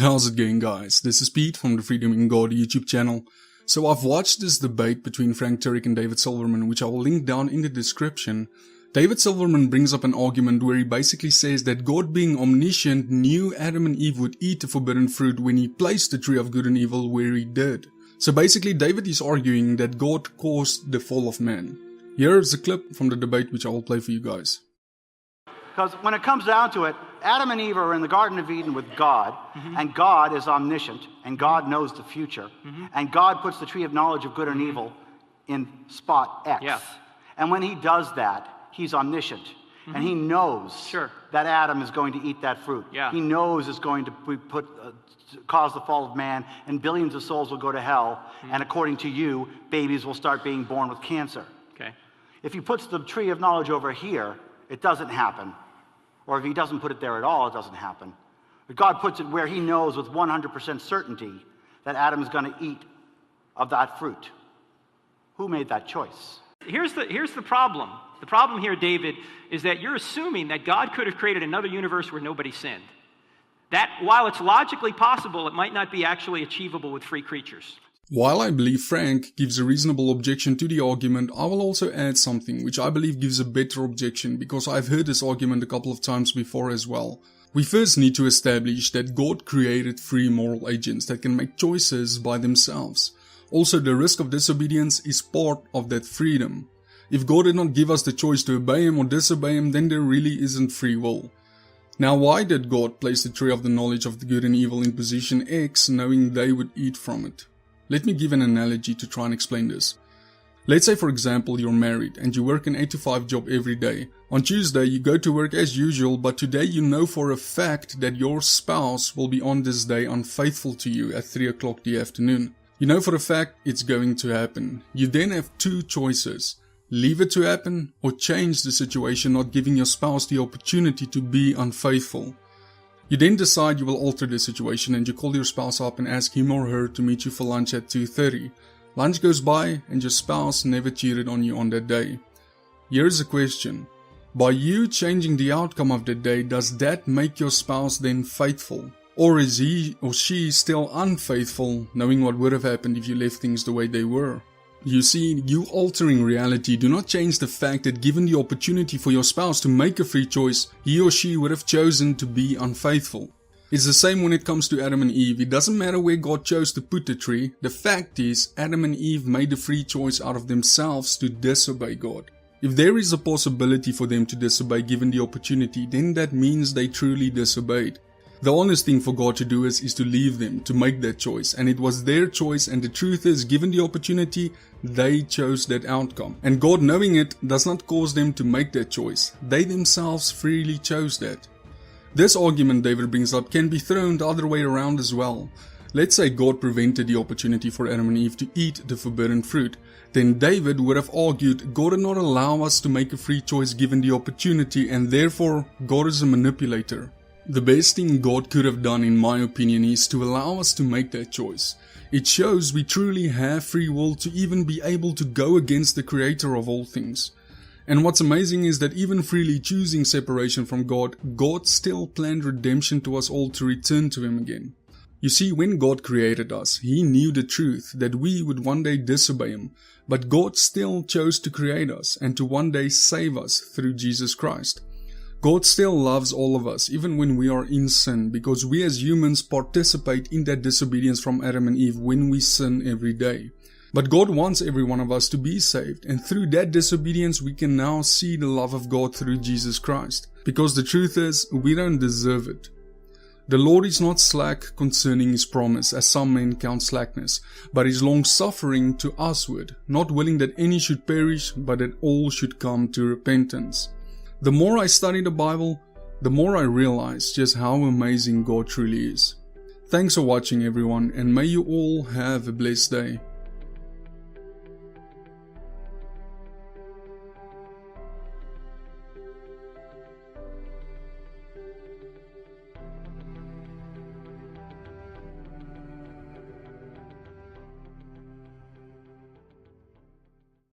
How's it going, guys? This is Peet from the FreedomInGod YouTube channel. So I've watched this debate between Turek and David Silverman, which I will link down in the description. David Silverman brings up an argument where he basically says that God, being omniscient, knew Adam and Eve would eat the forbidden fruit when he placed the tree of good and evil where he did. So basically David is arguing that God caused the fall of man. Here's a clip from the debate which I will play for you guys. Because when it comes down to it, Adam and Eve are in the Garden of Eden with God, and God is omniscient, and God knows the future, and God puts the tree of knowledge of good and evil in spot X. Yeah. And when he does that, he's omniscient, and he knows that Adam is going to eat that fruit. Yeah. He knows it's going to cause the fall of man, and billions of souls will go to hell, and according to you, babies will start being born with cancer. Okay. If he puts the tree of knowledge over here, it doesn't happen. Or if he doesn't put it there at all, it doesn't happen. But God puts it where he knows with 100% certainty that Adam is going to eat of that fruit. Who made that choice? Here's the problem. The problem here, David, is that you're assuming that God could have created another universe where nobody sinned. That, while it's logically possible, it might not be actually achievable with free creatures. While I believe Frank gives a reasonable objection to the argument, I will also add something which I believe gives a better objection, because I've heard this argument a couple of times before as well. We first need to establish that God created free moral agents that can make choices by themselves. Also, the risk of disobedience is part of that freedom. If God did not give us the choice to obey him or disobey him, then there really isn't free will. Now, why did God place the tree of the knowledge of the good and evil in position X, knowing they would eat from it? Let me give an analogy to try and explain this. Let's say, for example, you're married and you work an 8 to 5 job every day. On Tuesday you go to work as usual, but today you know for a fact that your spouse will be on this day unfaithful to you at 3 o'clock the afternoon. You know for a fact it's going to happen. You then have two choices. Leave it to happen or change the situation, not giving your spouse the opportunity to be unfaithful. You then decide you will alter the situation and you call your spouse up and ask him or her to meet you for lunch at 2:30. Lunch goes by and your spouse never cheated on you on that day. Here's a question. By you changing the outcome of the day, does that make your spouse then faithful? Or is he or she still unfaithful, knowing what would have happened if you left things the way they were? You see, you altering reality do not change the fact that given the opportunity for your spouse to make a free choice, he or she would have chosen to be unfaithful. It's the same when it comes to Adam and Eve. It doesn't matter where God chose to put the tree. The fact is, Adam and Eve made a free choice out of themselves to disobey God. If there is a possibility for them to disobey given the opportunity, then that means they truly disobeyed. The honest thing for God to do is to leave them to make that choice, and it was their choice, and the truth is, given the opportunity, they chose that outcome. And God, knowing it, does not cause them to make that choice. They themselves freely chose that. This argument David brings up can be thrown the other way around as well. Let's say God prevented the opportunity for Adam and Eve to eat the forbidden fruit. Then David would have argued God did not allow us to make a free choice given the opportunity, and therefore God is a manipulator. The best thing God could have done, in my opinion, is to allow us to make that choice. It shows we truly have free will to even be able to go against the creator of all things. And what's amazing is that even freely choosing separation from God, God still planned redemption to us all to return to him again. You see, when God created us, he knew the truth that we would one day disobey him, but God still chose to create us and to one day save us through Jesus Christ. God still loves all of us, even when we are in sin, because we as humans participate in that disobedience from Adam and Eve when we sin every day. But God wants every one of us to be saved, and through that disobedience we can now see the love of God through Jesus Christ. Because the truth is, we don't deserve it. The Lord is not slack concerning his promise, as some men count slackness, but is long-suffering to usward, not willing that any should perish, but that all should come to repentance. The more I study the Bible, the more I realize just how amazing God truly is. Thanks for watching, everyone, and may you all have a blessed day.